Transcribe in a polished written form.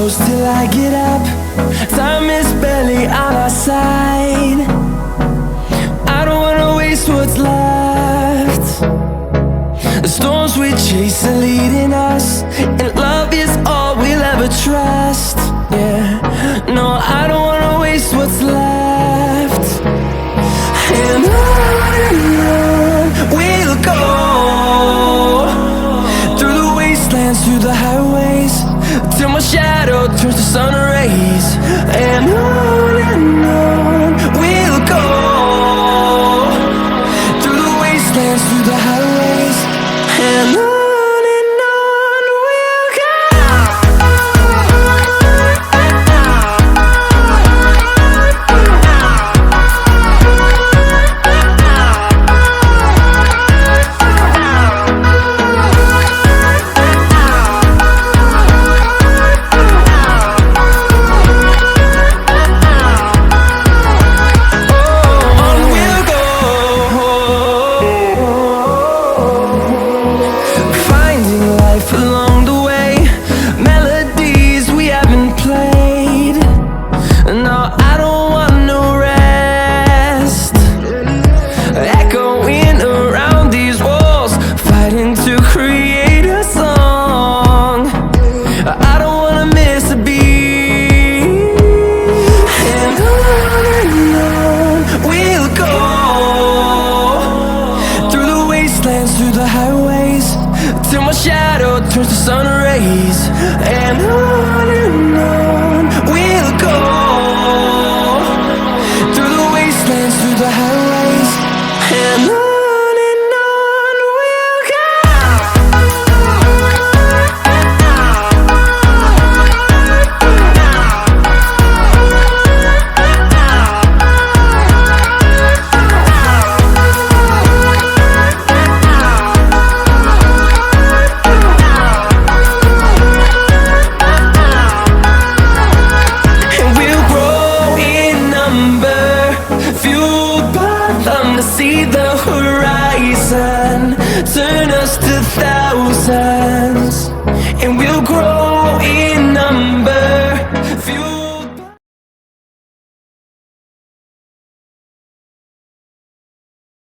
close till I get up. Time is barely on our side. I don't wanna waste what's left. The storms we chase are leading us, and love is all we'll ever trust. Yeah, no, I don't wanna waste what's left. And on we'll go, through the wastelands, through the highways, till my shadow turns to sun rays. And on we'll go, through the wastelands, through the highways, and on we'll go. Through the highways, till my shadow turns to sun rays. And on we'll go, through the wastelands, through the highways, and on we'll go. To see the horizon, turn us to thousands, and we'll grow in number.